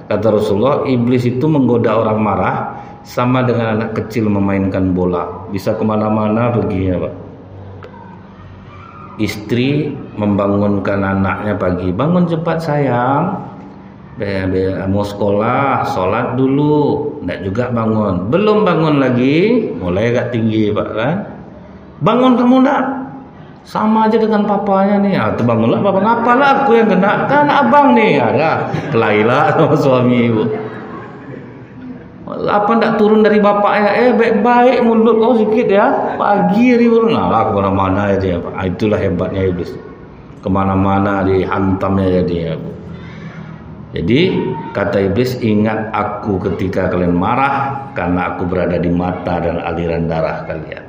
Kata Rasulullah, iblis itu menggoda orang marah sama dengan anak kecil memainkan bola, bisa kemana-mana perginya Pak. Istri membangunkan anaknya pagi, bangun cepat sayang, mau sekolah, sholat dulu, enggak juga bangun, belum bangun lagi, mulai agak tinggi Pak kan, bangun kamu enggak, sama aja dengan papanya nih, bangunlah papa, ngapalah aku yang kena, kan abang nih, ada kelailah sama suami ibu. Apa ndak turun dari bapaknya, baik-baik mulut kau sedikit ya, pagi hari baru ngalah kemana-mana aja Pak. Itulah hebatnya iblis, kemana-mana dihantamnya dia. Jadi kata iblis, ingat aku ketika kalian marah karena aku berada di mata dan aliran darah kalian.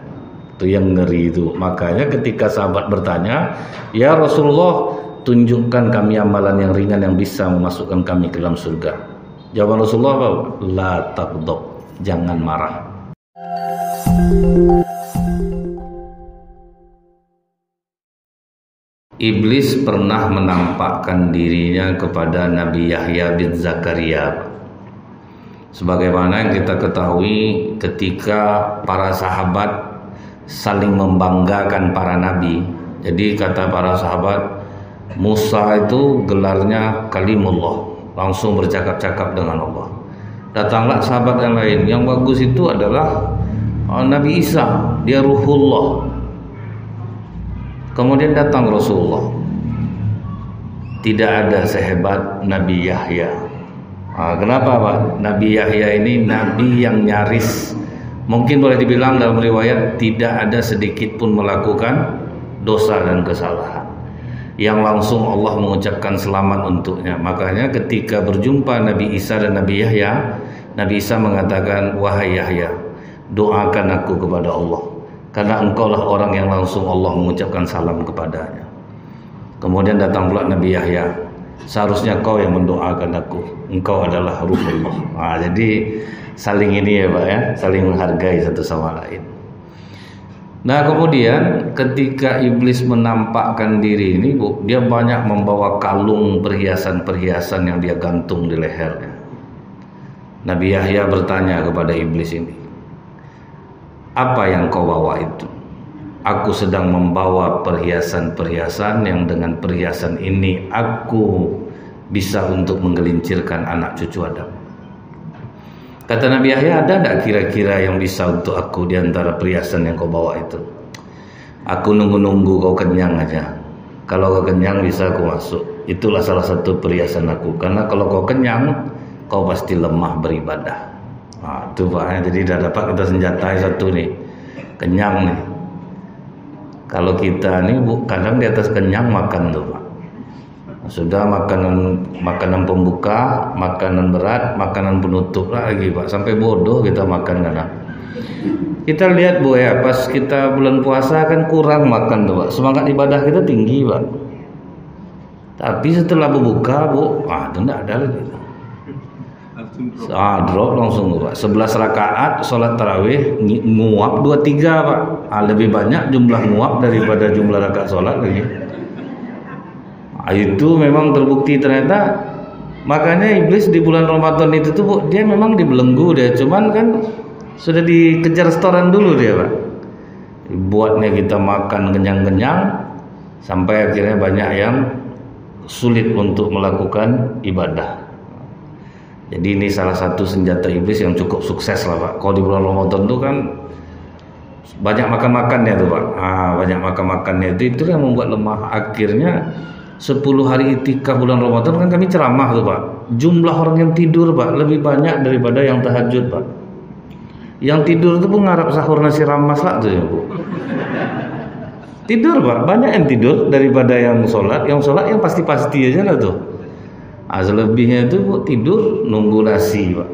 Itu yang ngeri itu. Makanya ketika sahabat bertanya, ya Rasulullah, tunjukkan kami amalan yang ringan yang bisa memasukkan kami ke dalam surga. Jawaban Rasulullah apa? La taghdab, jangan marah. Iblis pernah menampakkan dirinya kepada Nabi Yahya bin Zakaria. Sebagaimana yang kita ketahui, ketika para sahabat saling membanggakan para nabi. Jadi kata para sahabat, Musa itu gelarnya Kalimullah, langsung bercakap-cakap dengan Allah. Datanglah sahabat yang lain, yang bagus itu adalah Nabi Isa, dia Ruhullah. Kemudian datang Rasulullah, tidak ada sehebat Nabi Yahya. Kenapa Pak? Nabi Yahya ini nabi yang nyaris, mungkin boleh dibilang dalam riwayat tidak ada sedikit pun melakukan dosa dan kesalahan, yang langsung Allah mengucapkan selamat untuknya. Makanya ketika berjumpa Nabi Isa dan Nabi Yahya, Nabi Isa mengatakan, wahai Yahya, doakan aku kepada Allah, karena engkaulah orang yang langsung Allah mengucapkan salam kepadanya. Kemudian datang pula Nabi Yahya, seharusnya kau yang mendoakan aku, engkau adalah Ruhullah. Jadi saling ini ya Pak ya, saling menghargai satu sama lain. Nah kemudian ketika iblis menampakkan diri ini Bu, dia banyak membawa kalung perhiasan-perhiasan yang dia gantung di lehernya. Nabi Yahya bertanya kepada iblis ini, apa yang kau bawa itu? Aku sedang membawa perhiasan-perhiasan yang dengan perhiasan ini aku bisa untuk menggelincirkan anak cucu Adam. Kata Nabi Yahya, ada tidak kira-kira yang bisa untuk aku di antara perhiasan yang kau bawa itu? Aku nunggu-nunggu kau kenyang aja. Kalau kau kenyang bisa aku masuk. Itulah salah satu perhiasan aku. Karena kalau kau kenyang, kau pasti lemah beribadah. Itu Pak. Jadi dah dapat kita senjatai satu nih. Kenyang nih. Kalau kita nih Bu, kadang di atas kenyang makan tuh Pak. Sudah makanan pembuka, makanan berat, makanan penutup lagi Pak. Sampai bodoh kita makan kadang. Kita lihat Bu ya, pas kita bulan puasa kan kurang makan tuh Pak. Semangat ibadah kita tinggi Pak. Tapi setelah berbuka Bu, itu enggak ada lagi. Drop langsung Pak. 11 rakaat sholat tarawih nguap 23 Pak. Lebih banyak jumlah nguap daripada jumlah rakaat sholat lagi. Itu memang terbukti ternyata. Makanya iblis di bulan Ramadan itu tuh Bu, dia memang dibelenggu dia, cuman kan sudah dikejar restoran dulu dia Pak. Buatnya kita makan kenyang-kenyang sampai akhirnya banyak yang sulit untuk melakukan ibadah. Jadi ini salah satu senjata iblis yang cukup sukses lah Pak. Kalau di bulan Ramadan tuh kan banyak makan-makannya tuh Pak. Banyak makan-makannya itu yang membuat lemah. Akhirnya 10 hari itikaf bulan Ramadan kan kami ceramah tuh Pak. Jumlah orang yang tidur Pak lebih banyak daripada yang tahajud Pak. Yang tidur itu pun ngarap sahur nasi ramas lah tuh ya Bu. Tidur Pak, banyak yang tidur daripada yang sholat. Yang sholat yang pasti-pasti aja lah tuh. Selebihnya itu Bu, tidur nunggu nasi Pak.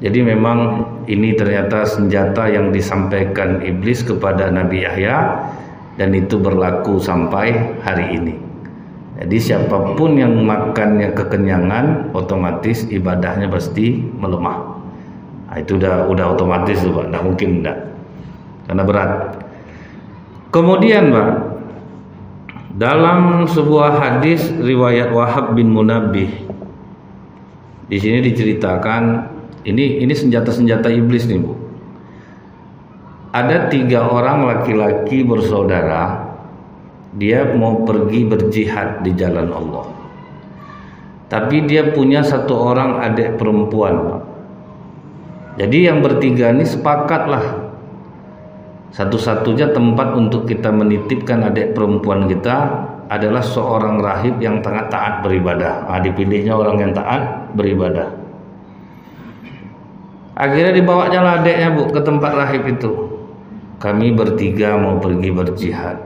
Jadi memang ini ternyata senjata yang disampaikan iblis kepada Nabi Yahya, dan itu berlaku sampai hari ini. Jadi siapapun yang makannya kekenyangan, otomatis ibadahnya pasti melemah. Itu udah otomatis tuh Pak, nggak mungkin enggak, karena berat. Kemudian Pak, dalam sebuah hadis riwayat Wahab bin Munabbih, Di sini diceritakan ini senjata-senjata iblis nih Bu. Ada 3 orang laki-laki bersaudara, dia mau pergi berjihad di jalan Allah. Tapi dia punya 1 orang adik perempuan. Jadi yang bertiga ini sepakatlah, satu-satunya tempat untuk kita menitipkan adik perempuan kita adalah seorang rahib yang sangat taat beribadah. Dipilihnya orang yang taat beribadah. Akhirnya dibawanya lah adiknya Bu ke tempat rahib itu. Kami bertiga mau pergi berjihad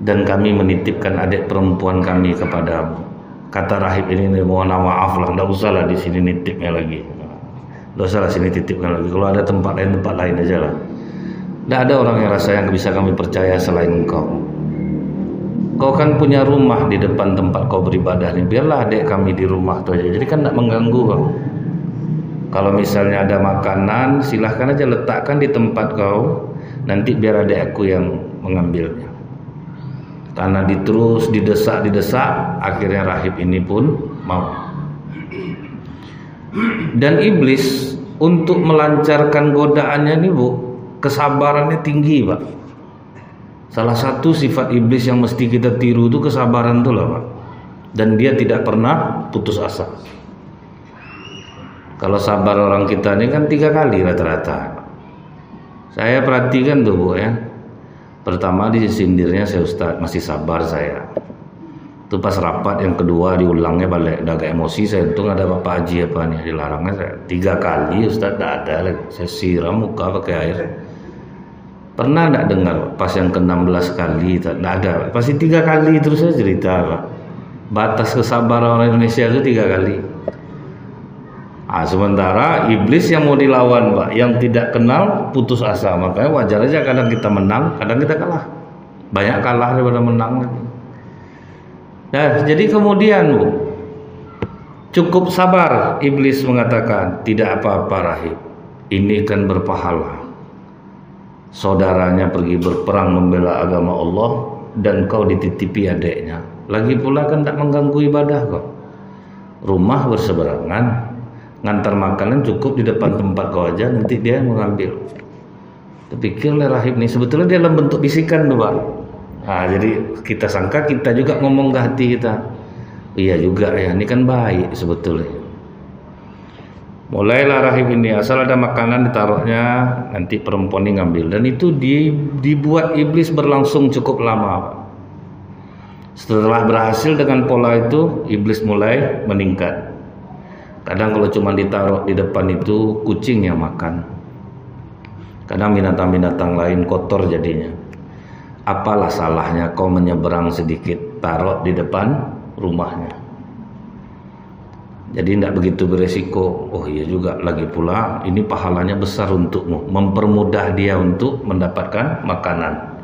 dan kami menitipkan adik perempuan kami kepadamu. Kata rahib ini, mohon maaf lah, tidak usah lah di sini nitipnya lagi. Tidak usah lah sini titipkan lagi. Kalau ada tempat lain aja lah. Tidak ada orang yang rasa yang bisa kami percaya selain engkau. Kau kan punya rumah di depan tempat kau beribadah nih. Biarlah adik kami di rumah tuh aja. Jadi kan tidak mengganggu kau. Kalau misalnya ada makanan, silahkan aja letakkan di tempat kau. Nanti biar adik aku yang mengambilnya. Karena diterus didesak, akhirnya rahib ini pun mau. Dan iblis untuk melancarkan godaannya nih Bu, kesabarannya tinggi Pak. Salah satu sifat iblis yang mesti kita tiru itu kesabaran tuh lah Pak. Dan dia tidak pernah putus asa. Kalau sabar orang kita ini kan 3 kali rata-rata. Saya perhatikan tuh Bu ya. Pertama disindirnya saya Ustaz, masih sabar saya. Itu pas rapat yang kedua diulangnya balik, udah agak emosi saya. Untung ada Bapak Haji apa nih, dilarangnya saya 3 kali Ustaz, tidak ada lagi. Saya siram muka pakai air. Pernah tidak dengar pas yang ke-16 kali? Tidak ada. Pasti 3 kali terus saya cerita Pak. Batas kesabaran orang Indonesia itu 3 kali. Sementara iblis yang mau dilawan Pak, yang tidak kenal putus asa. Makanya wajar aja kadang kita menang, kadang kita kalah. Banyak kalah daripada menang lagi. Nah, jadi kemudian Bu, cukup sabar. Iblis mengatakan, tidak apa-apa rahib, ini kan berpahala. Saudaranya pergi berperang membela agama Allah dan kau dititipi adiknya. Lagi pula kan tidak mengganggu ibadah kok. Rumah berseberangan, ngantar makanan cukup di depan tempat kau aja, nanti dia mengambil. Terpikirlah rahib nih, sebetulnya dia dalam bentuk bisikan tuh Pak. Jadi kita sangka kita juga ngomong ke hati kita, iya juga ya, ini kan baik sebetulnya. Mulailah rahib ini, asal ada makanan ditaruhnya, nanti perempuan ini ngambil. Dan itu dibuat iblis berlangsung cukup lama Pak. Setelah berhasil dengan pola itu, iblis mulai meningkat. Kadang kalau cuma ditaruh di depan itu kucing yang makan. Kadang binatang-binatang lain kotor jadinya. Apalah salahnya kau menyeberang sedikit, taruh di depan rumahnya. Jadi tidak begitu beresiko. Oh iya juga, lagi pula ini pahalanya besar untukmu, mempermudah dia untuk mendapatkan makanan.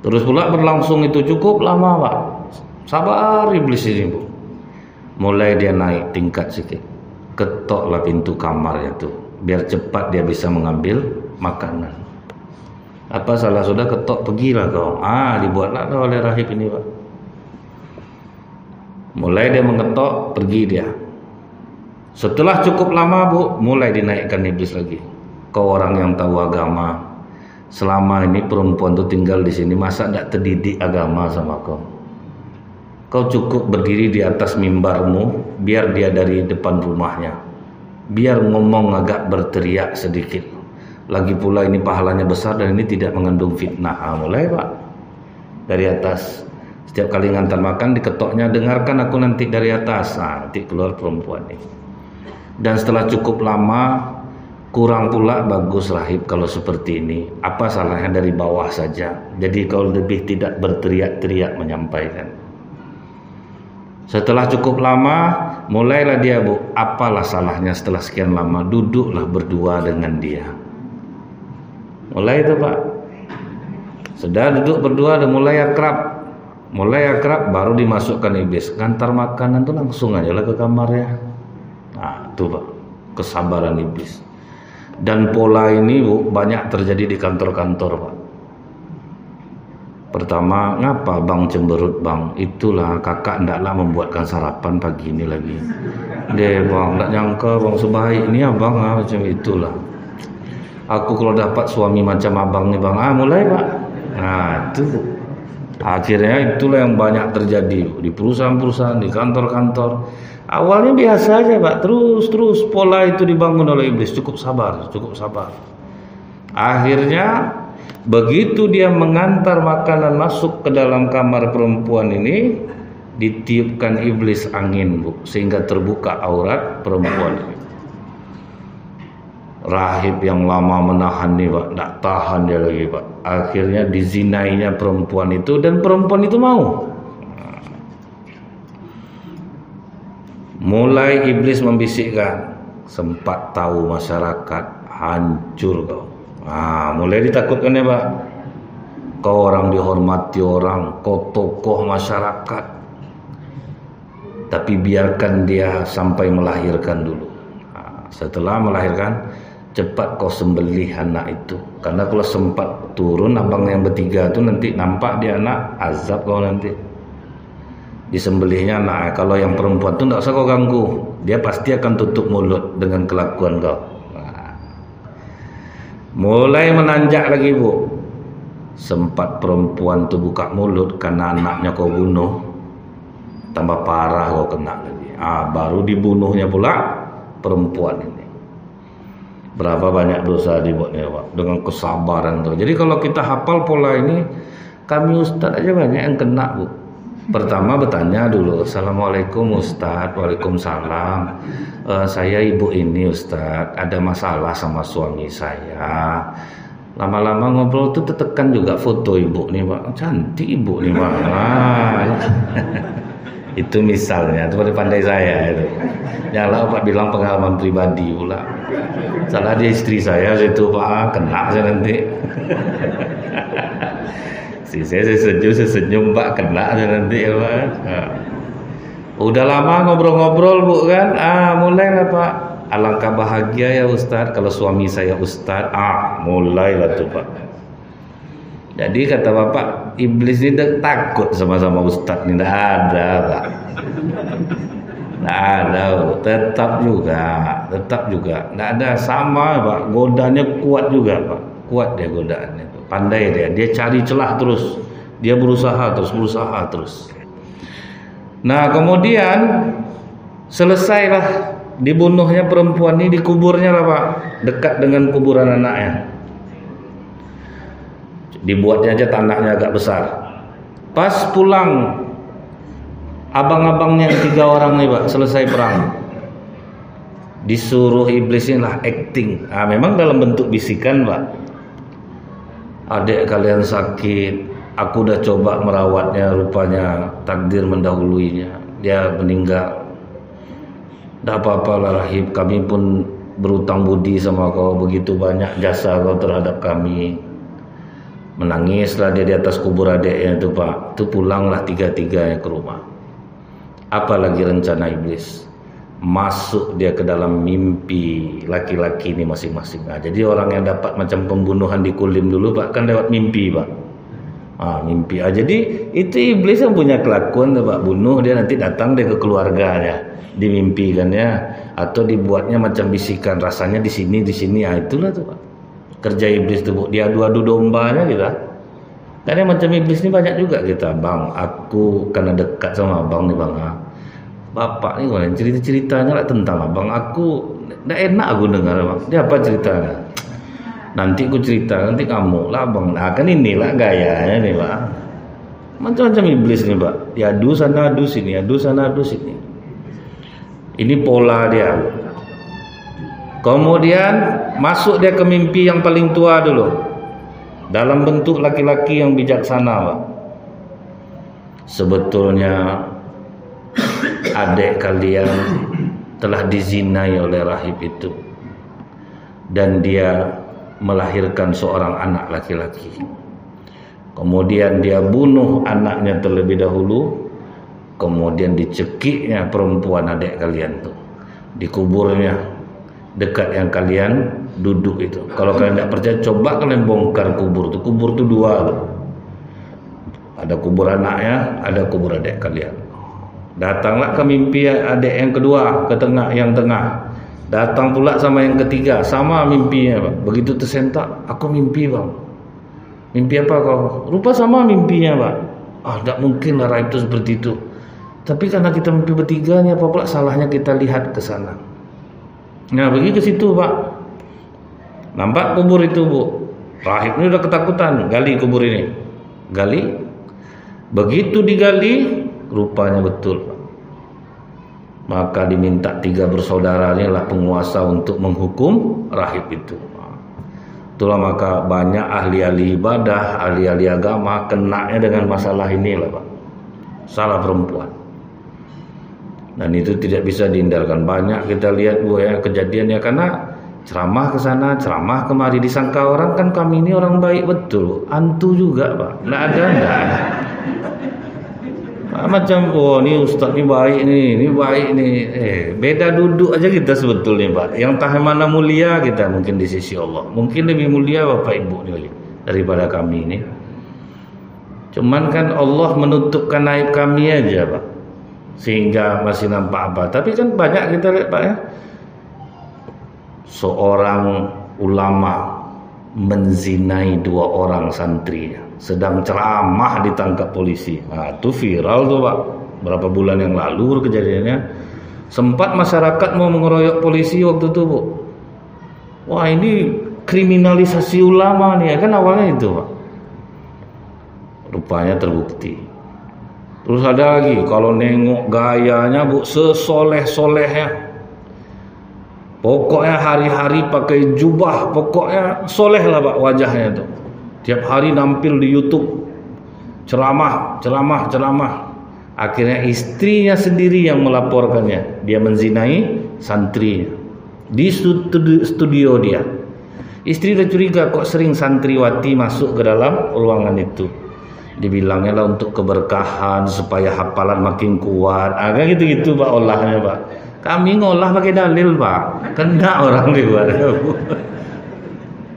Terus pula berlangsung itu cukup lama Pak. Sabar iblis ini Bu. Mulai dia naik tingkat sedikit, ketoklah pintu kamarnya tuh, biar cepat dia bisa mengambil makanan. Apa salah sudah ketok, pergilah kau. Dibuatlah oleh rahib ini Pak. Mulai dia mengetok, pergi dia. Setelah cukup lama Bu, mulai dinaikkan iblis lagi. Kau orang yang tahu agama, selama ini perempuan tuh tinggal di sini, masa tidak terdidik agama sama kau? Kau cukup berdiri di atas mimbarmu, biar dia dari depan rumahnya, biar ngomong agak berteriak sedikit. Lagi pula ini pahalanya besar dan ini tidak mengandung fitnah. Mulai Pak, dari atas. Setiap kali ngantar makan diketoknya, dengarkan aku nanti dari atas. Nanti keluar perempuan ini. Dan setelah cukup lama, kurang pula bagus rahib kalau seperti ini. Apa salahnya dari bawah saja? Jadi kau lebih tidak berteriak-teriak menyampaikan. Setelah cukup lama, mulailah dia Bu, apalah salahnya setelah sekian lama duduklah berdua dengan dia. Mulai itu Pak. Sudah duduk berdua dan mulai akrab. Mulai akrab baru dimasukkan iblis. Ngantar makanan tuh langsung aja lah ke kamarnya. Itu Pak, kesabaran iblis. Dan pola ini Bu banyak terjadi di kantor-kantor Pak. Pertama, ngapa bang cemberut bang? Itulah kakak ndaklah membuatkan sarapan pagi ini lagi. Dia bang, ndak nyangka bang sebaik ini abang macam itulah. Aku kalau dapat suami macam abang nih bang, mulai pak. Nah itu akhirnya itulah yang banyak terjadi di perusahaan-perusahaan, di kantor-kantor. Awalnya biasa aja pak, terus pola itu dibangun oleh iblis. Cukup sabar. Akhirnya begitu dia mengantar makanan masuk ke dalam kamar perempuan ini, ditiupkan iblis angin bu, sehingga terbuka aurat perempuan ini. Rahib yang lama menahan nih pak, tak tahan dia lagi pak. Akhirnya dizinainya perempuan itu, dan perempuan itu mau. Mulai iblis membisikkan, sempat tahu masyarakat, hancur kau. Mulai ditakutkan ya pak. Kau orang dihormati orang, kau tokoh masyarakat, tapi biarkan dia sampai melahirkan dulu. Setelah melahirkan, cepat kau sembelih anak itu. Karena kalau sempat turun abang yang bertiga itu nanti nampak dia anak, azab kau nanti. Disembelihnya anak. Kalau yang perempuan itu tidak usah kau ganggu, dia pasti akan tutup mulut dengan kelakuan kau. Mulai menanjak lagi bu. Sempat perempuan tuh buka mulut karena anaknya kau bunuh, tambah parah kau kena lagi. Baru dibunuhnya pula perempuan ini. Berapa banyak dosa dibuatnya pak, dengan kesabaran tuh. Jadi kalau kita hafal pola ini, kami ustaz aja banyak yang kena bu. Pertama bertanya dulu, assalamualaikum ustaz. Waalaikumsalam. Saya ibu ini ustaz, ada masalah sama suami saya. Lama-lama ngobrol tuh tertekan juga foto ibu nih pak, cantik ibu nih pak. Itu misalnya, itu pandai saya itu. Janganlah pak bilang pengalaman pribadi pula. Salah dia istri saya itu pak, kena saya nanti. Saya senyum pak, kena saya nanti ya pak. Udah lama ngobrol-ngobrol bu kan, mulailah pak. Alangkah bahagia ya ustaz kalau suami saya ustaz. Mulailah tuh pak. Jadi kata bapak, iblis ini takut sama-sama ustaz ini. Tidak ada pak. Tidak ada, tetap juga. Tidak ada, sama pak. Godanya kuat juga pak. Kuat dia godaannya. Pandai dia cari celah terus. Dia berusaha terus. Nah kemudian selesailah dibunuhnya perempuan ini, dikuburnya lah pak, dekat dengan kuburan anaknya. Dibuatnya aja tanahnya agak besar. Pas pulang, abang-abangnya 3 orang nih pak, selesai perang, disuruh iblis ini lah acting. Memang dalam bentuk bisikan pak. Adik kalian sakit, aku udah coba merawatnya, rupanya takdir mendahuluinya, dia meninggal. Tidak apa-apalah rahib, kami pun berutang budi sama kau, begitu banyak jasa kau terhadap kami. Menangislah dia di atas kubur adiknya itu pak. Itu pulanglah 3-3 ke rumah. Apalagi rencana iblis, masuk dia ke dalam mimpi laki-laki ini masing-masing. Jadi orang yang dapat macam pembunuhan di Kulim dulu pak, kan lewat mimpi pak. Mimpi. Jadi itu iblis yang punya kelakuan tuh pak, bunuh dia, nanti datang dia ke keluarganya, dimimpikan ya, atau dibuatnya macam bisikan, rasanya di sini. Itulah tuh pak, kerja iblis tuh bu. Dia adu-adu dombanya kita. Karena macam iblis ini banyak juga kita. Bang, aku karena dekat sama abang nih bang. Bapak nih kan cerita-ceritanya lah tentang abang. Aku tidak enak aku dengar bang. Dia apa ceritanya? Nanti aku cerita, nanti kamu lah bang. Kan inilah gayanya nih pak. Macam-macam iblis nih pak. Dia adu sana adu sini, adu sana adu sini. Ini pola dia. Kemudian masuk dia ke mimpi yang paling tua dulu, dalam bentuk laki-laki yang bijaksana pak. Sebetulnya adik kalian telah dizinai oleh rahib itu, dan dia melahirkan seorang anak laki-laki. Kemudian dia bunuh anaknya terlebih dahulu. Kemudian dicekiknya perempuan adik kalian tuh, dikuburnya dekat yang kalian duduk itu. Kalau kalian tidak percaya, coba kalian bongkar kubur tuh. Kubur tuh 2 tuh. Ada kubur anaknya, ada kubur adik kalian. Datanglah ke mimpi adik yang kedua, ke tengah, yang tengah. Datang pula sama yang ketiga, sama mimpinya, Pak. Begitu tersentak, aku mimpi, Bang. Mimpi apa kau? Rupa sama mimpinya, Pak. Tak mungkin lah raib itu seperti itu. Tapi karena kita mimpi bertiga, ini apa pula salahnya kita lihat ke sana. Nah, pergi ke situ, Pak. Nampak kubur itu, Bu. Rahib ini udah ketakutan, gali kubur ini. Gali. Begitu digali, rupanya betul. Maka diminta 3 bersaudara ini lah penguasa untuk menghukum rahib itu. Itulah maka banyak ahli-ahli ibadah, ahli-ahli agama kenanya dengan masalah ini lah, Pak. Salah perempuan. Dan itu tidak bisa dihindarkan. Banyak kita lihat, Bu, ya, kejadiannya karena ceramah ke sana, ceramah kemari, disangka orang kan kami ini orang baik betul. Hantu juga, Pak. Nggak ada. Macam ini ustaz ini baik nih, ini baik nih. Beda duduk aja kita sebetulnya, Pak. Yang tahan mana mulia kita mungkin di sisi Allah. Mungkin lebih mulia Bapak Ibu ini daripada kami ini. Cuman kan Allah menutupkan aib kami aja, Pak. Sehingga masih nampak apa. Tapi kan banyak kita lihat, Pak, ya. Seorang ulama menzinai 2 orang santrinya, sedang ceramah ditangkap polisi. Itu viral tuh, Pak. Berapa bulan yang lalu kejadiannya. Sempat masyarakat mau mengeroyok polisi waktu itu, Bu. Wah, ini kriminalisasi ulama nih, ya kan awalnya itu, Pak. Rupanya terbukti. Terus ada lagi, kalau nengok gayanya, Bu, sesoleh-solehnya. Pokoknya hari-hari pakai jubah, pokoknya soleh lah, Pak, wajahnya tuh. Tiap hari nampil di YouTube, ceramah. Akhirnya istrinya sendiri yang melaporkannya. Dia menzinai santrinya di studio dia. Istri udah curiga kok sering santriwati masuk ke dalam ruangan itu. Dibilangnya lah untuk keberkahan supaya hafalan makin kuat. Kan gitu-gitu, Pak, olahnya, Pak. Kami ngolah pakai dalil, Pak. Kena orang di luar.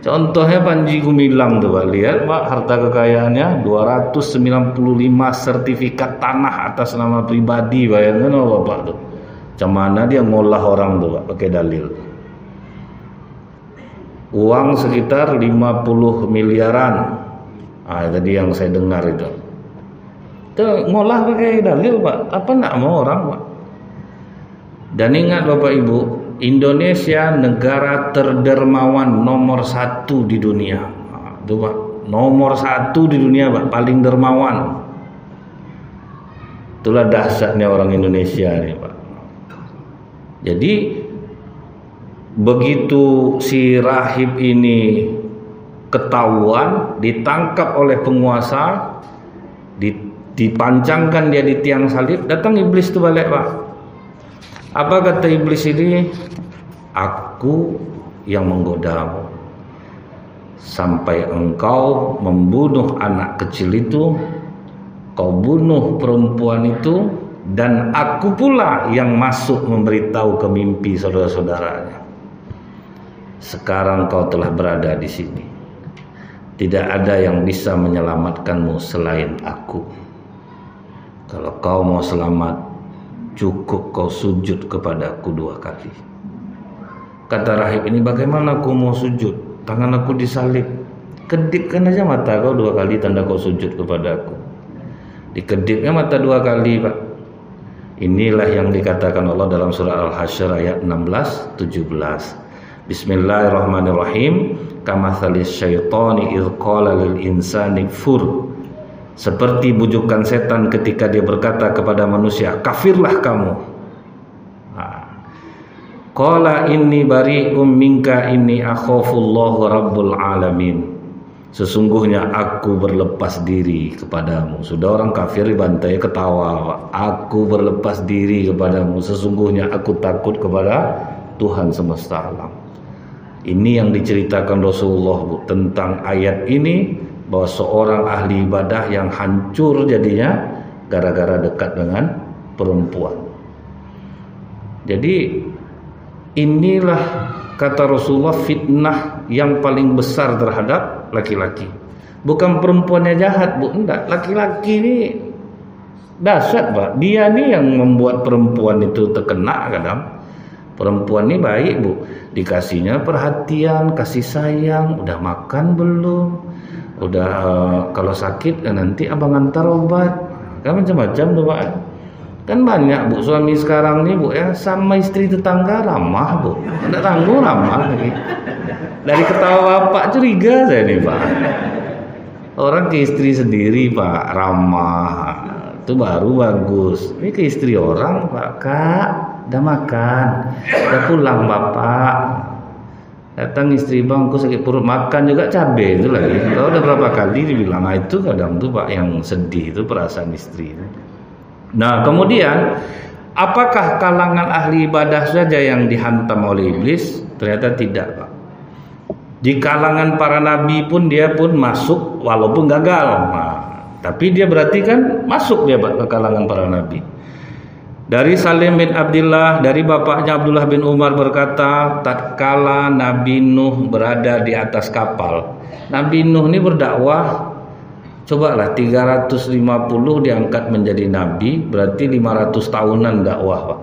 Contohnya Panji Gumilang tuh, Pak. Lihat, Pak, harta kekayaannya 295 sertifikat tanah atas nama pribadi. Bayangkan, Bapak tuh. Macam mana dia ngolah orang tuh, Pak, pakai dalil. Uang sekitar 50 miliaran. Tadi yang saya dengar itu. Itu ngolah pakai dalil, Pak. Apa nak mau orang, Pak? Dan ingat, Bapak Ibu, Indonesia negara terdermawan nomor 1 di dunia. Itu, Pak, nomor 1 di dunia, Pak, paling dermawan. Itulah dahsyatnya orang Indonesia nih, Pak. Jadi begitu si rahib ini ketahuan, ditangkap oleh penguasa, dipancangkan dia di tiang salib, datang iblis itu balik, Pak. Apa kata iblis ini? Aku yang menggodamu sampai engkau membunuh anak kecil itu, kau bunuh perempuan itu, dan aku pula yang masuk memberitahu ke mimpi saudara-saudaranya. Sekarang kau telah berada di sini. Tidak ada yang bisa menyelamatkanmu selain aku. Kalau kau mau selamat, cukup kau sujud kepadaku 2 kali. Kata rahib ini, bagaimana aku mau sujud? Tangan aku disalib. Kedipkan aja mata kau 2 kali, tanda kau sujud kepadaku. Dikedipnya mata 2 kali, Pak. Inilah yang dikatakan Allah dalam surah Al-Hasyr ayat 16-17. Bismillahirrahmanirrahim. Kamathalis syaitani idh qala lil insani kfur. Seperti bujukan setan ketika dia berkata kepada manusia, kafirlah kamu. Qala inni bari'um minka inni akhafullahu rabbul alamin. Sesungguhnya aku berlepas diri kepadamu. Sudah orang kafir dibantai, ketawa. Aku berlepas diri kepadamu. Sesungguhnya aku takut kepada Tuhan semesta alam. Ini yang diceritakan Rasulullah, Bu, tentang ayat ini, bahwa seorang ahli ibadah yang hancur jadinya gara-gara dekat dengan perempuan. Jadi inilah kata Rasulullah fitnah yang paling besar terhadap laki-laki. Bukan perempuannya jahat, Bu. Enggak, laki-laki ini dahsyat, Pak. Dia nih yang membuat perempuan itu terkena kadang. Perempuan ini baik, Bu. Dikasihnya perhatian, kasih sayang, udah makan belum? Udah kalau sakit nanti abang antar obat. Kan macam-macam tuh, Pak. Kan banyak, Bu, suami sekarang nih, Bu, ya, sama istri tetangga ramah, Bu. Enggak tanggung ramah lagi. Dari ketawa Bapak curiga saya nih, Pak. Orang ke istri sendiri, Pak, ramah. Itu baru bagus. Ini ke istri orang, Pak, Kak, udah makan, udah pulang Bapak. Datang istri, Bang, aku sakit perut, makan juga cabai itu lagi. Kalau udah berapa kali dibilang, nah itu kadang tuh, Pak, yang sedih itu perasaan istri. Nah, kemudian apakah kalangan ahli ibadah saja yang dihantam oleh iblis? Ternyata tidak, Pak. Di kalangan para nabi pun dia pun masuk walaupun gagal. Nah, tapi dia berarti kan masuk dia, Pak, ke kalangan para nabi. Dari Salim bin Abdullah, dari bapaknya Abdullah bin Umar berkata, tatkala Nabi Nuh berada di atas kapal. Nabi Nuh ini berdakwah, cobalah 350 diangkat menjadi nabi, berarti 500 tahunan dakwah, Pak.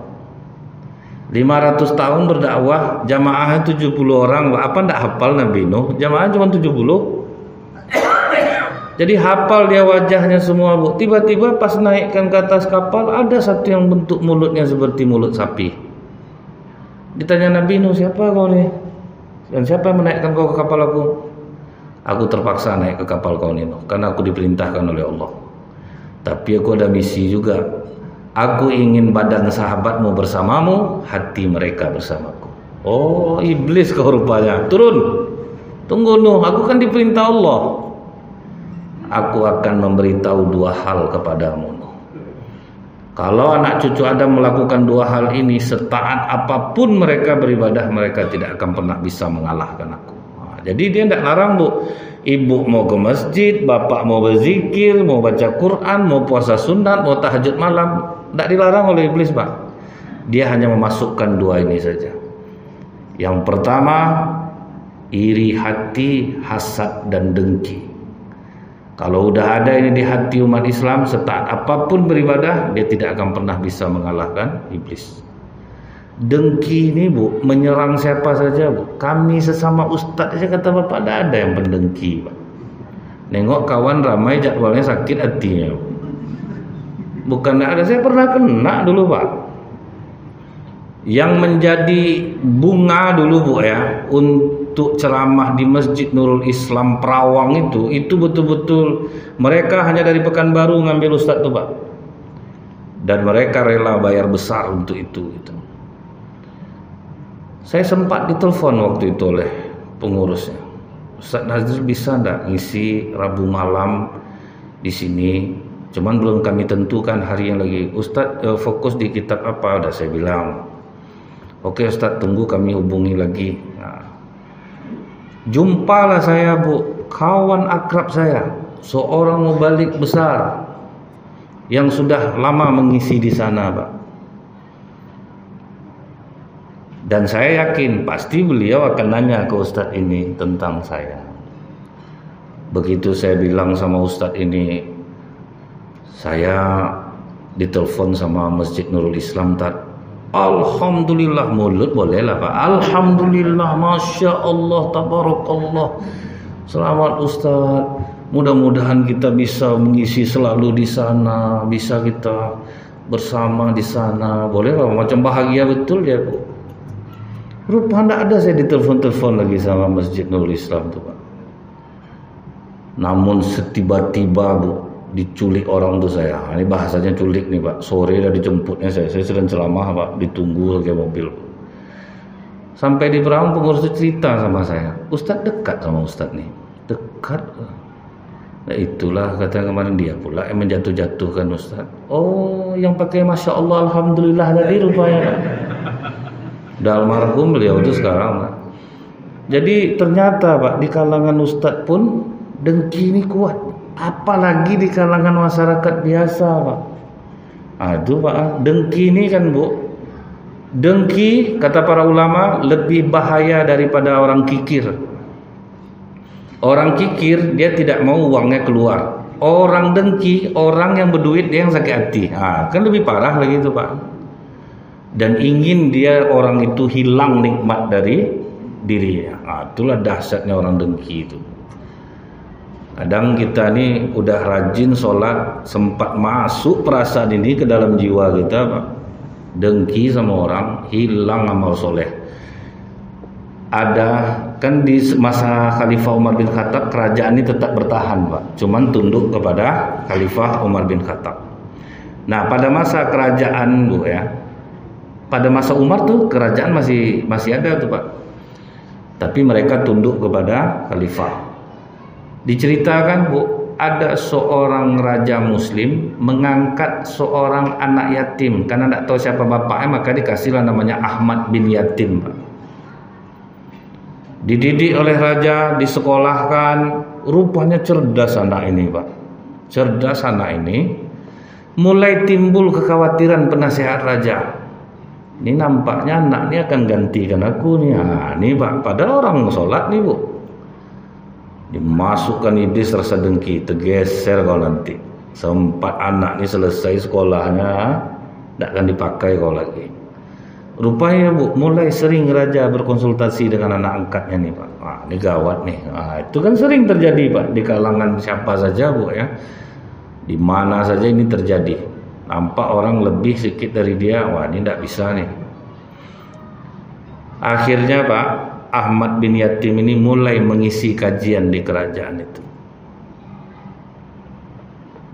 500 tahun berdakwah, jamaahnya 70 orang, Pak. Apa enggak hafal Nabi Nuh? Jamaah cuma 70. Jadi hafal dia wajahnya semua, Bu. Tiba-tiba pas naikkan ke atas kapal, ada satu yang bentuk mulutnya seperti mulut sapi. Ditanya Nabi Nuh, siapa kau nih? Dan siapa yang menaikkan kau ke kapal aku? Aku terpaksa naik ke kapal kau nih, Nuh, karena aku diperintahkan oleh Allah. Tapi aku ada misi juga. Aku ingin badan sahabatmu bersamamu, hati mereka bersamaku. Oh, iblis kau rupanya. Turun. Tunggu Nuh, aku kan diperintah Allah. Aku akan memberitahu dua hal kepadamu, Nuh. Kalau anak cucu Adam melakukan dua hal ini, setaat apapun mereka beribadah, mereka tidak akan pernah bisa mengalahkan aku. Nah, jadi dia tidak larang, Bu. Ibu mau ke masjid, bapak mau berzikir, mau baca Quran, mau puasa sunat, mau tahajud malam, tidak dilarang oleh iblis, Pak. Dia hanya memasukkan dua ini saja. Yang pertama, iri hati, hasad dan dengki. Kalau udah ada ini di hati umat Islam, setaat apapun beribadah, dia tidak akan pernah bisa mengalahkan iblis. Dengki ini, Bu, menyerang siapa saja, Bu. Kami sesama ustadz saja, kata Bapak, tidak ada yang pendengki, Pak. Nengok kawan ramai jadwalnya sakit hatinya, Bu. Bukan tidak ada, saya pernah kena dulu, Pak. Yang menjadi bunga dulu, Bu, ya, untuk ceramah di Masjid Nurul Islam Perawang itu betul-betul mereka hanya dari Pekanbaru ngambil ustadz tuh, Pak. Dan mereka rela bayar besar untuk itu gitu. Saya sempat ditelepon waktu itu oleh pengurusnya. Ustadz Nazrul bisa enggak ngisi Rabu malam di sini? Cuman belum kami tentukan hari yang lagi. Ustadz fokus di kitab apa? Udah saya bilang. Oke Ustadz, tunggu kami hubungi lagi. Nah, jumpalah saya, Bu, kawan akrab saya, seorang mubalik besar yang sudah lama mengisi di sana, Pak. Dan saya yakin pasti beliau akan nanya ke Ustadz ini tentang saya. Begitu saya bilang sama Ustadz ini, saya ditelepon sama Masjid Nurul Islam, alhamdulillah, mulut boleh lah, Pak. Alhamdulillah, Masya Allah, Tabarakallah. Selamat Ustaz. Mudah-mudahan kita bisa mengisi selalu di sana, bisa kita bersama di sana. Boleh lah, macam bahagia betul ya, Bu. Rupanya ada saya ditelepon-telepon lagi sama Masjid Nurul Islam tuh, Pak. Namun setiba-tiba, Bu, diculik orang tuh saya. Ini bahasanya culik nih, Pak. Sore udah dijemputnya saya sedang ceramah, Pak, ditunggu pakai mobil. Sampai di Perawang pengurus cerita sama saya, Ustadz dekat sama Ustadz nih. Dekat. Nah itulah kata kemarin dia pula yang menjatuh-jatuhkan Ustadz. Oh, yang pakai Masya Allah, Alhamdulillah tadi rupanya. Udah almarhum beliau itu sekarang, Pak. Jadi ternyata, Pak, di kalangan Ustadz pun dengki ini kuat. Apalagi di kalangan masyarakat biasa, Pak. Aduh, Pak, dengki ini kan, Bu. Dengki, kata para ulama, lebih bahaya daripada orang kikir. Orang kikir dia tidak mau uangnya keluar. Orang dengki, orang yang berduit dia yang sakit hati. Kan lebih parah lagi itu Pak. Dan ingin dia orang itu hilang nikmat dari dirinya. Itulah dahsyatnya orang dengki itu. Kadang kita nih udah rajin sholat, sempat masuk perasaan ini ke dalam jiwa kita Pak. Dengki sama orang, hilang amal soleh. Ada kan di masa Khalifah Umar bin Khattab kerajaan ini tetap bertahan Pak, cuman tunduk kepada Khalifah Umar bin Khattab. Nah pada masa kerajaan Bu ya, pada masa Umar tuh kerajaan masih ada tuh Pak, tapi mereka tunduk kepada Khalifah. Diceritakan Bu, ada seorang raja Muslim mengangkat seorang anak yatim karena tidak tahu siapa bapaknya, maka dikasihlah namanya Ahmad bin Yatim Pak. Dididik oleh raja, disekolahkan, rupanya cerdas anak ini Pak. Cerdas anak ini. Mulai timbul kekhawatiran penasehat raja. Ini nampaknya anak ini akan gantikan aku nih. Ini Pak, padahal orang sholat nih Bu. Dimasukkan iblis rasa dengki, tergeser kau nanti. Sempat anak ini selesai sekolahnya, tidak akan dipakai kau lagi. Rupanya Bu, mulai sering raja berkonsultasi dengan anak angkatnya nih Pak. Ini gawat nih. Itu kan sering terjadi Pak di kalangan siapa saja Bu ya. Di mana saja ini terjadi. Nampak orang lebih sedikit dari dia, ini tidak bisa nih. Akhirnya Pak, Ahmad bin Yatim ini mulai mengisi kajian di kerajaan itu.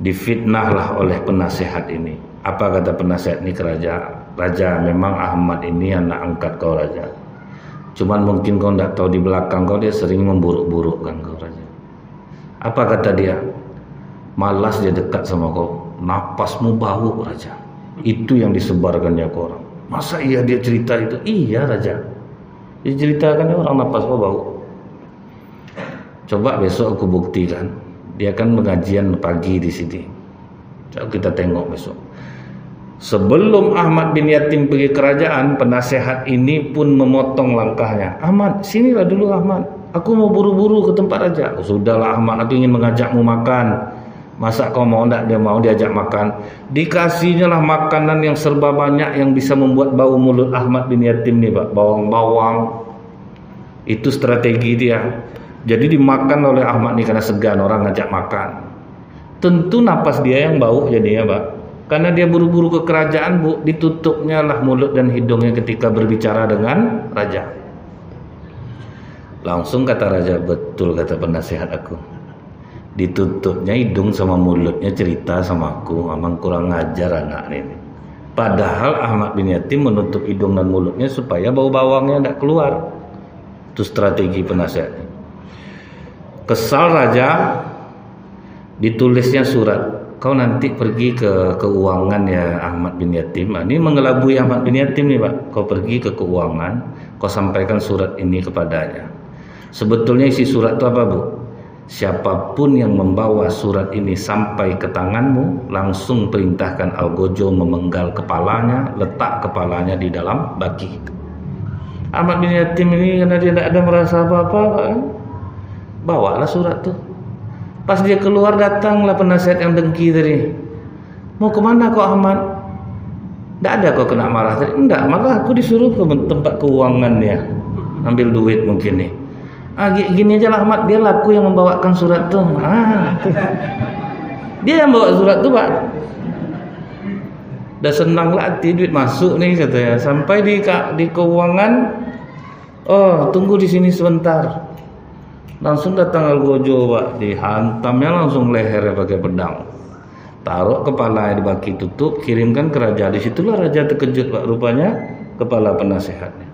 Difitnahlah oleh penasehat ini. Apa kata penasehat ini ke raja? Raja, memang Ahmad ini anak angkat kau raja. Cuman mungkin kau tidak tahu di belakang kau dia sering memburuk-burukkan kau raja. Apa kata dia? Malas dia dekat sama kau. Napasmu bau raja. Itu yang disebarkannya ke orang. Masa iya dia cerita itu? Iya raja. Diceritakan orang napas kau bau. Coba besok aku buktikan. Dia kan pengajian pagi di sini. Coba kita tengok besok. Sebelum Ahmad bin Yatim pergi kerajaan, penasehat ini pun memotong langkahnya. Ahmad, sinilah dulu Ahmad. Aku mau buru-buru ke tempat raja. Sudahlah Ahmad, aku ingin mengajakmu makan. Masa kau mau tidak? Dia mau diajak makan. Dikasihnya lah makanan yang serba banyak yang bisa membuat bau mulut Ahmad bin Yatim nih Pak. Bawang-bawang. Itu strategi dia. Jadi dimakan oleh Ahmad nih karena segan orang ngajak makan. Tentu napas dia yang bau jadinya Pak. Karena dia buru-buru ke kerajaan Bu, ditutupnya lah mulut dan hidungnya ketika berbicara dengan raja. Langsung kata raja, betul kata penasehat aku. Ditutupnya hidung sama mulutnya cerita sama aku, memang kurang ngajar anak ini. Padahal Ahmad bin Yatim menutup hidung dan mulutnya supaya bau bawangnya tidak keluar. Itu strategi penasehat. Kesal raja, ditulisnya surat. Kau nanti pergi ke keuangan ya Ahmad bin Yatim. Ini mengelabui Ahmad bin Yatim nih Pak. Kau pergi ke keuangan, kau sampaikan surat ini kepadanya. Sebetulnya isi surat itu apa Bu? Siapapun yang membawa surat ini sampai ke tanganmu, langsung perintahkan Algojo memenggal kepalanya, letak kepalanya di dalam baki. Ahmad bin Yatim ini karena dia tidak ada merasa apa-apa kan? Bawalah surat tuh. Pas dia keluar datanglah penasehat yang dengki tadi. Mau kemana kau Ahmad? Tidak ada kau kena marah tadi? Enggak, malah aku disuruh ke tempat keuangan ya, ambil duit mungkin nih. Gini aja lah Ahmad, dia laku yang membawakan surat tuh. Dia yang bawa surat tuh Pak. Udah senang lah hati duit masuk nih katanya. Sampai di keuangan, tunggu di sini sebentar. Langsung datang Algojo Pak, dihantamnya langsung lehernya pakai pedang. Taruh kepalanya di baki tutup, kirimkan ke raja. Disitulah raja terkejut Pak, rupanya kepala penasehatnya.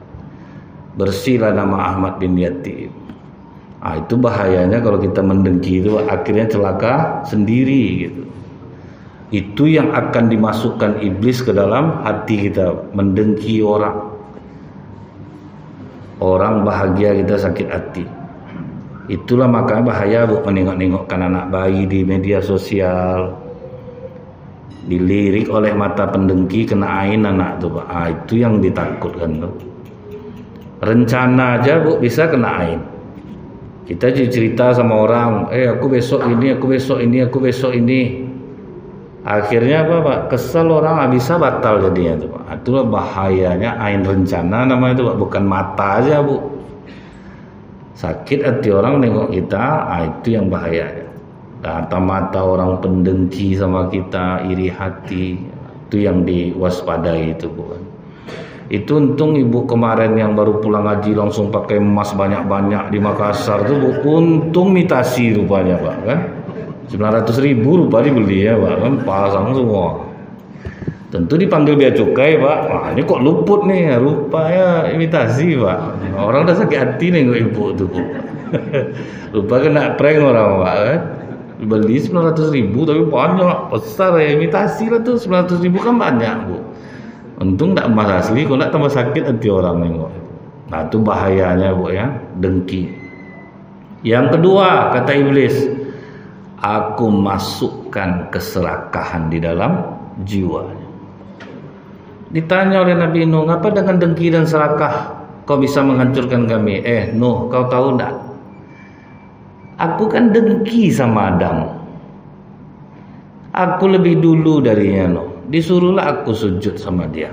Bersihlah nama Ahmad bin Yatim. Itu bahayanya kalau kita mendengki itu akhirnya celaka sendiri gitu. Itu yang akan dimasukkan iblis ke dalam hati kita, mendengki orang. Orang bahagia kita sakit hati. Itulah makanya bahaya Bu, menengok-nengokkan anak bayi di media sosial, dilirik oleh mata pendengki, kena ain anak tuh Pak. Itu yang ditakutkan tuh. Rencana aja Bu bisa kena ain. Kita cerita sama orang, aku besok ini, aku besok ini, aku besok ini. Akhirnya apa Pak? Kesel orang, nggak bisa, batal jadinya tuh Pak. Itulah bahayanya ain rencana namanya itu Pak. Bukan mata aja Bu. Sakit hati orang nengok kita, itu yang bahayanya. Mata orang pendengki sama kita, iri hati, itu yang diwaspadai itu Bu. Itu untung ibu kemarin yang baru pulang ngaji langsung pakai emas banyak-banyak di Makassar tuh Bu. Untung mitasi rupanya Pak kan. 900.000 rupa dibeli ya Pak kan, pasang semua. Tentu dipanggil bea cukai Pak. Wah ini kok luput nih, rupanya imitasi Pak. Orang udah sakit hati nih ibu tuh Bu. Lupa kena prank orang Pak kan. Beli 900.000 tapi banyak, besar ya, imitasi lah tuh. 900.000 kan banyak Bu. Untung tak emas asli, kalau tak tambah sakit hati orang nengok. Nah itu bahayanya Bu ya, dengki. Yang kedua kata iblis, aku masukkan keserakahan di dalam jiwanya. Ditanya oleh Nabi Nuh, ngapa dengan dengki dan serakah kau bisa menghancurkan kami? Nuh, kau tahu enggak? Aku kan dengki sama Adam. Aku lebih dulu darinya Nuh. Disuruhlah aku sujud sama dia.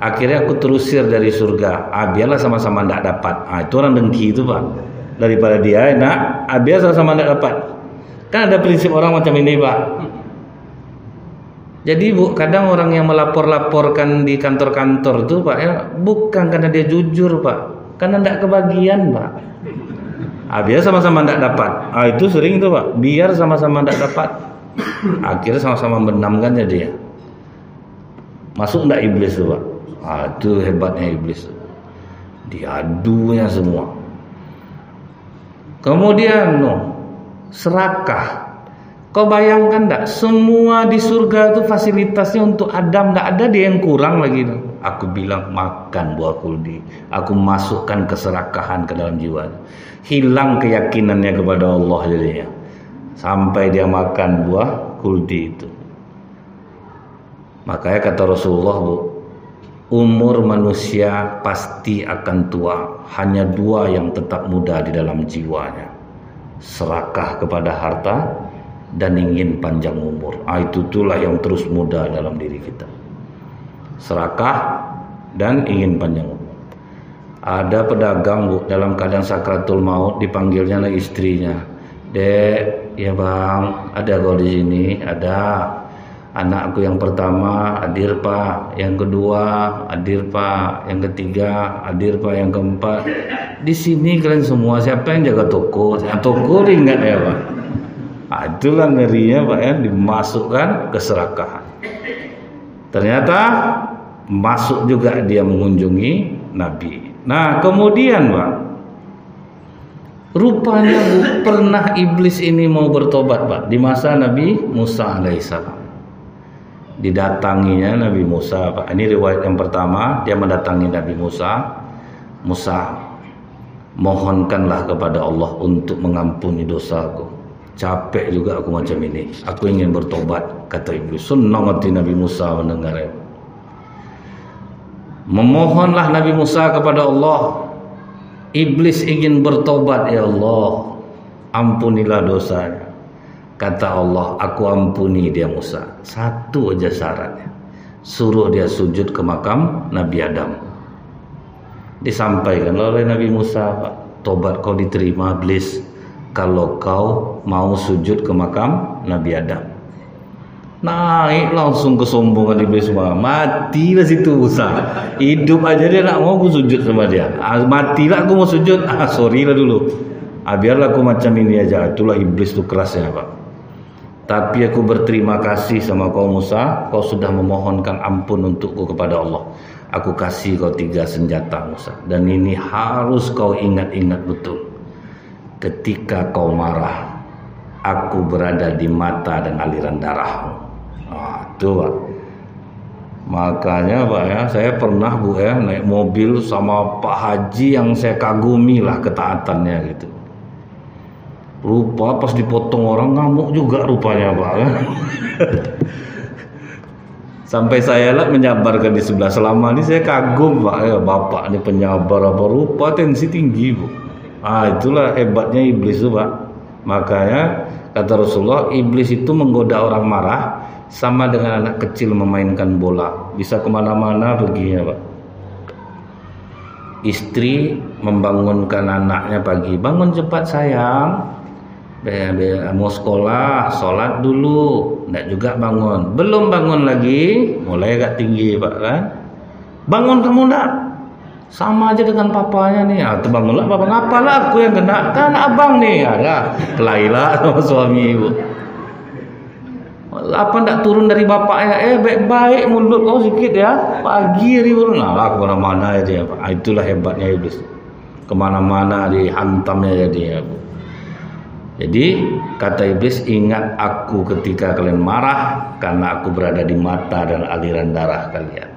Akhirnya aku terusir dari surga. Biarlah sama-sama enggak dapat. Itu orang dengki itu Pak. Daripada dia enak, biar sama-sama enggak dapat. Kan ada prinsip orang macam ini Pak. Jadi Bu, kadang orang yang melapor-laporkan di kantor-kantor tuh Pak ya, bukan karena dia jujur Pak, karena enggak kebagian Pak. Biar sama-sama enggak dapat. Itu sering tuh Pak, biar sama-sama enggak dapat. Akhirnya sama-sama menamkan dia. Masuk enggak iblis tuh Pak? Itu hebatnya iblis. Diadunya semua. Kemudian serakah. Kau bayangkan enggak? Semua di surga itu fasilitasnya untuk Adam, enggak ada dia yang kurang lagi. Aku bilang makan buah kuldi. Aku masukkan keserakahan ke dalam jiwanya. Hilang keyakinannya kepada Allah jadinya. Sampai dia makan buah kuldi itu. Makanya kata Rasulullah Bu, umur manusia pasti akan tua. Hanya dua yang tetap muda di dalam jiwanya. Serakah kepada harta dan ingin panjang umur. Itulah yang terus muda dalam diri kita. Serakah dan ingin panjang umur. Ada pedagang Bu, dalam keadaan sakratul maut, dipanggilnya oleh istrinya. Dek, ya Bang, ada kau di sini? Ada. Anakku yang pertama hadir Pak, yang kedua hadir Pak, yang ketiga hadir Pak, yang keempat. Di sini kalian semua siapa yang jaga toko? Toko ingat ya Pak. Itulah ngerinya Pak ya, dimasukkan keserakahan. Ternyata masuk juga dia mengunjungi Nabi. Nah kemudian Pak, rupanya Bu, pernah iblis ini mau bertobat Pak di masa Nabi Musa alaihissalam. Didatanginya Nabi Musa Pak. Ini riwayat yang pertama, dia mendatangi Nabi Musa. Musa, mohonkanlah kepada Allah untuk mengampuni dosaku. Capek juga aku macam ini. Aku ingin bertobat, kata iblis. Senang hati Nabi Musa mendengarnya. Memohonlah Nabi Musa kepada Allah. Iblis ingin bertobat, ya Allah, ampunilah dosanya. Kata Allah, aku ampuni dia Musa. Satu aja syaratnya, suruh dia sujud ke makam Nabi Adam. Disampaikan oleh Nabi Musa, Pak, tobat kau diterima iblis kalau kau mau sujud ke makam Nabi Adam. Naik langsung kesombongan iblis semua. Matilah situ Musa. Hidup aja dia nak mau aku sujud sama dia. Matilah aku mau sujud. Sorry lah dulu. Biarlah aku macam ini aja. Itulah iblis tuh kerasnya Pak. Tapi aku berterima kasih sama kau Musa. Kau sudah memohonkan ampun untukku kepada Allah. Aku kasih kau 3 senjata Musa. Dan ini harus kau ingat-ingat betul. Ketika kau marah, aku berada di mata dan aliran darahmu. Itu Pak. Makanya Pak ya, saya pernah Bu ya naik mobil sama Pak Haji yang saya kagumi lah ketaatannya gitu. Rupa pas dipotong orang ngamuk juga rupanya Pak ya. Sampai saya lah menyabarkan di sebelah. Selama ini saya kagum Pak ya, Bapak ini penyabar apa, rupa tensi tinggi Bu. Itulah hebatnya iblis itu Pak. Makanya kata Rasulullah, iblis itu menggoda orang marah sama dengan anak kecil memainkan bola, bisa kemana-mana pergi ya Pak. Istri membangunkan anaknya pagi, bangun cepat sayang, mau sekolah, sholat dulu. Nggak juga bangun, belum bangun lagi, mulai agak tinggi Pak kan. Bangun kamu ndak? Sama aja dengan papanya nih. Bangunlah papa, ngapalah aku yang kena, kan abang nih. Ada kelailah sama suami ibu. Apa ndak turun dari bapaknya? Baik-baik mulut kau sedikit ya. Pagi ribut. Nah, kemana-mana ya dia Pak. Itulah hebatnya iblis. Kemana-mana dihantamnya dia. Jadi kata iblis, ingat aku ketika kalian marah, karena aku berada di mata dan aliran darah kalian.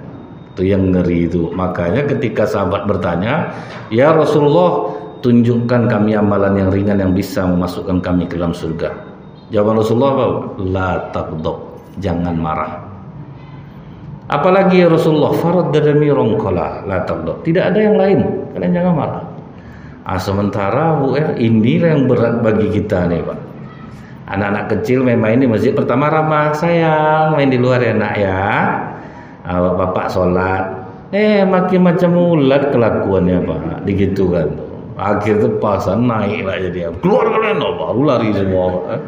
Itu yang ngeri itu. Makanya ketika sahabat bertanya, ya Rasulullah, tunjukkan kami amalan yang ringan yang bisa memasukkan kami ke dalam surga. Jawaban Rasulullah apa? La taghdab, jangan marah. Apalagi ya Rasulullah, farad dadami rongkola, la taghdab. Tidak ada yang lain, kalian jangan marah. Sementara Bu ya, inilah yang berat bagi kita nih Pak. Anak-anak kecil main di masjid, pertama ramah, sayang main di luar ya nak ya. Bapak sholat, makin macam ulat kelakuannya Pak, digitu kan. Akhir itu pasan naik lah jadi, keluar kalian, baru lari semua Pak.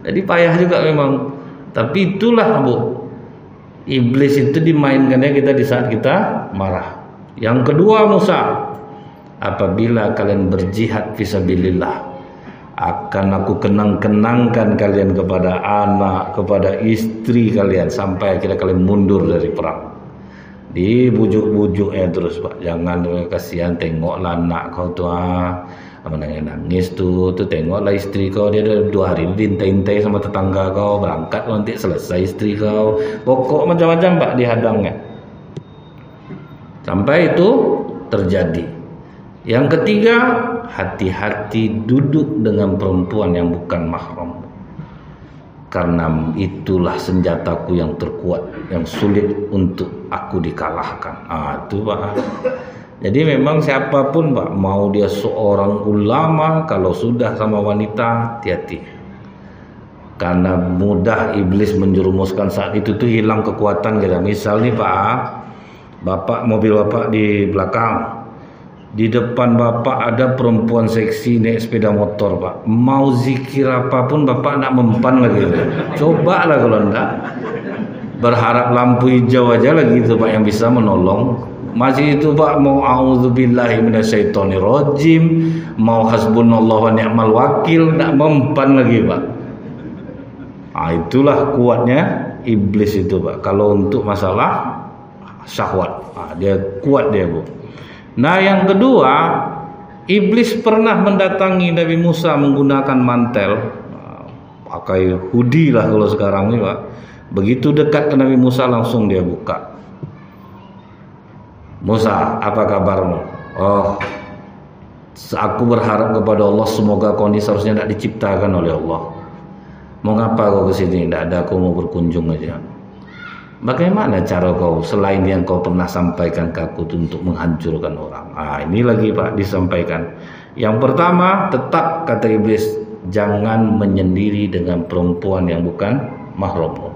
Jadi payah juga memang. Tapi itulah Bu, iblis itu dimainkannya kita di saat kita marah. Yang kedua Musa, apabila kalian berjihad fisabilillah, akan aku kenang-kenangkan kalian kepada anak, kepada istri kalian, sampai akhirnya kalian mundur dari perang. Dibujuk-bujuknya terus Pak, jangan kasihan, tengoklah anak kau tuh nangis tuh tengoklah istri kau, dia udah 2 hari diintai-intai sama tetangga kau, berangkat nanti selesai istri kau, pokok macam-macam Pak dihadangnya, sampai itu terjadi. Yang ketiga, hati-hati duduk dengan perempuan yang bukan mahram, karena itulah senjataku yang terkuat, yang sulit untuk aku dikalahkan. Itu Pak. Jadi memang siapapun Pak, mau dia seorang ulama, kalau sudah sama wanita, hati-hati, karena mudah iblis menjerumuskan. Saat itu tuh hilang kekuatan kita. Misal nih Pak, bapak, mobil bapak di belakang, di depan bapak ada perempuan seksi naik sepeda motor Pak, mau zikir apapun bapak nak mempan lagi. Coba lah kalau enggak, berharap lampu hijau aja lagi itu Pak yang bisa menolong. Masih itu Pak, mau a'udzubillahi minasyaitonirrajim, mau hasbunallahu wa ni'mal wakil, nak mempan lagi Pak. Itulah kuatnya iblis itu Pak. Kalau untuk masalah syahwat, dia kuat dia Bu. Nah yang kedua, iblis pernah mendatangi Nabi Musa menggunakan mantel, pakai hoodie lah kalau sekarang ini Pak. Begitu dekat ke Nabi Musa langsung dia buka. Musa, apa kabarmu? Aku berharap kepada Allah, semoga kau ini seharusnya tidak diciptakan oleh Allah. Mau ngapa kau kesini? Tidak ada, aku mau berkunjung aja. Bagaimana cara kau selain yang kau pernah sampaikan ke aku untuk menghancurkan orang? Ini lagi Pak disampaikan. Yang pertama, tetap kata iblis, jangan menyendiri dengan perempuan yang bukan mahrammu.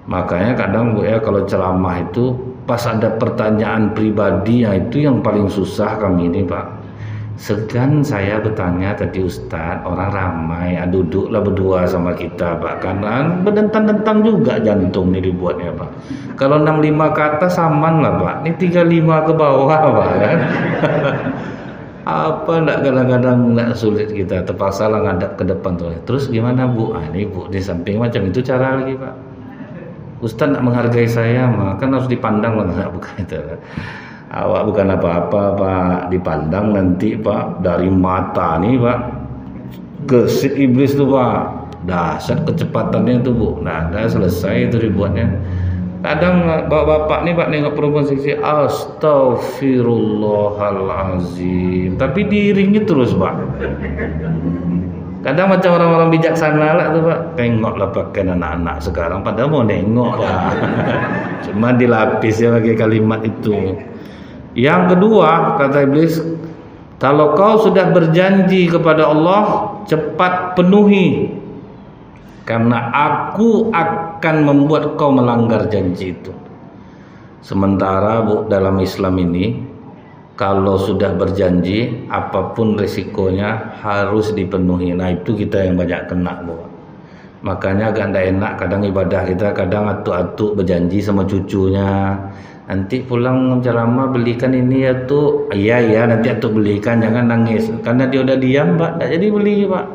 Makanya kadang Bu ya, kalau ceramah itu pas ada pertanyaan pribadi, itu yang paling susah kami ini Pak. Segan saya bertanya tadi Ustadz, orang ramai, duduklah berdua sama kita Pak, karena berdentang-dentang juga jantung nih dibuatnya Pak. Kalau 65 ke atas aman lah Pak, ini 35 ke bawah Pak kan. Apa enggak, kadang-kadang enggak sulit kita, terpaksa lah ngadap ke depan tuh. Terus gimana Bu? Ini Bu di samping macam itu cara lagi Pak. Ustadz nak menghargai saya mah kan harus dipandang lah, bukan itu. Awak bukan apa-apa Pak, dipandang nanti Pak dari mata nih Pak. Gesit iblis tuh Pak, dahsyat kecepatannya tuh Bu. Nah, dah selesai itu dibuatnya. Kadang bapak nih Pak nengok perempuan seksi, astagfirullahalazim, tapi diiringi terus Pak. Kadang macam orang-orang bijaksana lah tuh Pak, tengoklah pakaian anak-anak sekarang, padahal mau nengok Pak. Cuma dilapis ya pakai kalimat itu. Yang kedua kata iblis, Kalau kau sudah berjanji kepada Allah, cepat penuhi, karena aku akan membuat kau melanggar janji itu. Sementara Bu, dalam Islam ini, kalau sudah berjanji, apapun risikonya harus dipenuhi. Nah itu kita yang banyak kena Bu. Makanya agak tidak enak kadang ibadah kita, kadang atuk-atuk berjanji sama cucunya, nanti pulang ceramah belikan ini ya tuh, iya nanti atuk belikan, jangan nangis, karena dia udah diam Pak, tidak jadi beli Pak,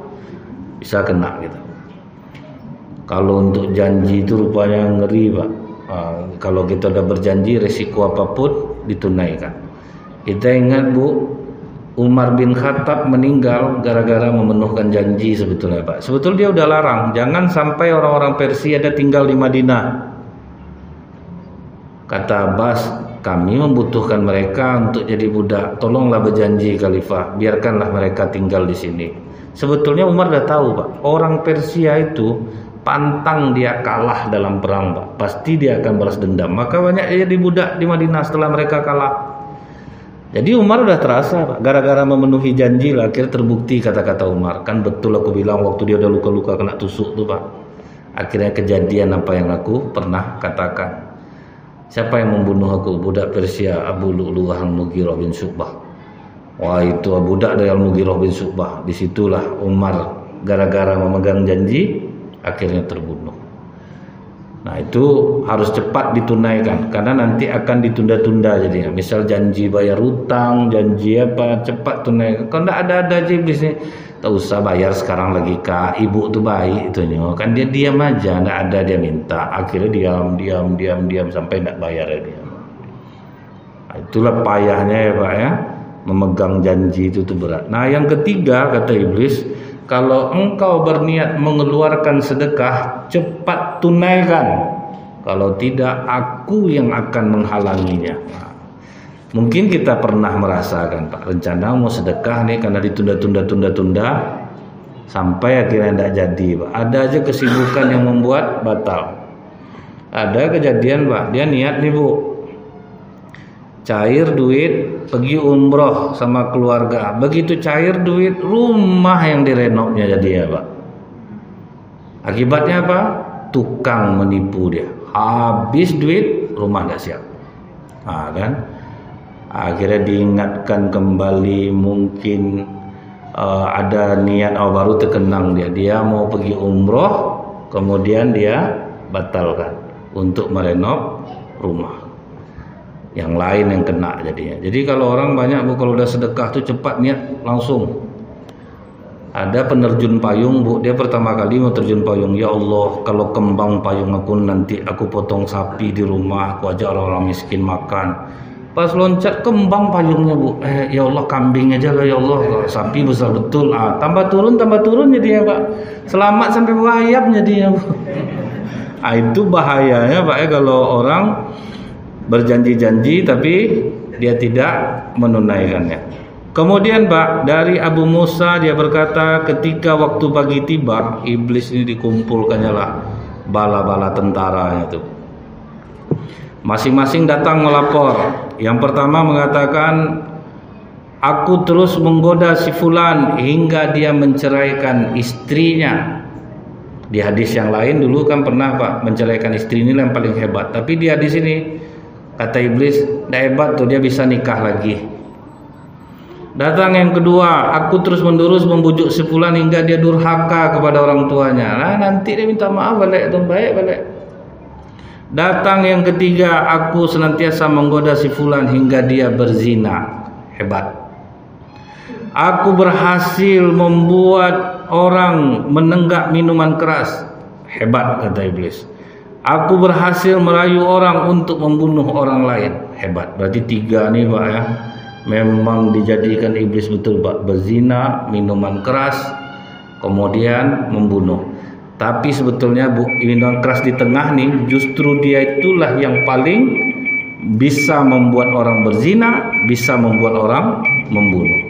bisa kena gitu. Kalau untuk janji itu rupanya ngeri Pak. Kalau kita udah berjanji, resiko apapun ditunaikan. Kita ingat Bu, Umar bin Khattab meninggal gara-gara memenuhkan janji sebetulnya Pak. Sebetulnya dia udah larang, jangan sampai orang-orang Persia ada tinggal di Madinah. Kata Abbas, kami membutuhkan mereka untuk jadi budak. Tolonglah berjanji Khalifah, biarkanlah mereka tinggal di sini. Sebetulnya Umar udah tahu Pak, orang Persia itu pantang dia kalah dalam perang Pak. Pasti dia akan balas dendam. Maka banyak jadi budak di Madinah setelah mereka kalah. Jadi Umar udah terasa Pak, gara-gara memenuhi janji lah akhirnya terbukti kata-kata Umar. Kan betul aku bilang waktu dia udah luka-luka kena tusuk tuh Pak. Akhirnya kejadian apa yang aku pernah katakan. Siapa yang membunuh aku? Budak Persia Abu Lu'lu'ah Al-Mughirah bin Syu'bah. Wah itu budak dari Al-Mughirah bin Syu'bah. Disitulah Umar gara-gara memegang janji akhirnya terbunuh. Nah itu harus cepat ditunaikan, karena nanti akan ditunda-tunda jadinya. Misal janji bayar hutang, janji apa, cepat tunaikan. Kalau tidak ada aja iblis nih, tak usah bayar sekarang lagi Kak, ibu tuh baik itu nih. Kan dia diam aja, tidak ada dia minta. Akhirnya diam sampai tidak bayar dia. Nah, itulah payahnya ya Pak ya, memegang janji itu tuh berat. Nah yang ketiga kata iblis, kalau engkau berniat mengeluarkan sedekah, cepat tunaikan. Kalau tidak, aku yang akan menghalanginya. Nah, mungkin kita pernah merasakan Pak, rencana mau sedekah nih karena ditunda-tunda sampai akhirnya tidak jadi Pak. Ada aja kesibukan yang membuat batal. Ada kejadian Pak, dia niat nih Bu, cair duit pergi umroh sama keluarga. Begitu cair duit, rumah yang direnovnya jadi ya Pak. Akibatnya apa? Tukang menipu dia. Habis duit, rumah nggak siap. Nah, kan? Akhirnya diingatkan kembali, mungkin ada niat baru terkenang dia. Dia mau pergi umroh, kemudian dia batalkan untuk merenov rumah. Yang lain yang kena jadinya. Jadi kalau orang banyak Bu, kalau udah sedekah tuh cepat niat langsung. Ada penerjun payung Bu, dia pertama kali mau terjun payung, ya Allah kalau kembang payung aku nanti aku potong sapi di rumah, aku ajak orang-orang miskin makan. Pas loncat kembang payungnya Bu, ya Allah kambing aja lah ya Allah, sapi besar betul. Tambah turun jadi ya Pak, selamat sampai wayap jadi ya Bu. Itu bahayanya Pak ya kalau orang berjanji-janji tapi dia tidak menunaikannya. Kemudian Pak, dari Abu Musa dia berkata, ketika waktu pagi tiba, iblis ini dikumpulkannya lah bala-bala tentaranya itu. Masing-masing datang melapor. Yang pertama mengatakan, aku terus menggoda si fulan hingga dia menceraikan istrinya. Di hadis yang lain dulu kan pernah Pak, menceraikan istri ini yang paling hebat. Tapi di hadis ini kata iblis, tidak hebat tuh, dia bisa nikah lagi. Datang yang kedua, aku terus menerus membujuk si fulan hingga dia durhaka kepada orang tuanya. Nah, nanti dia minta maaf balik, itu baik balik. Datang yang ketiga, aku senantiasa menggoda si fulan hingga dia berzina. Hebat. Aku berhasil membuat orang menenggak minuman keras. Hebat kata iblis. Aku berhasil merayu orang untuk membunuh orang lain. Hebat. Berarti tiga nih Pak ya, memang dijadikan iblis betul Pak. Berzina, minuman keras, kemudian membunuh. Tapi sebetulnya minuman keras di tengah nih, justru dia itulah yang paling bisa membuat orang berzina, bisa membuat orang membunuh.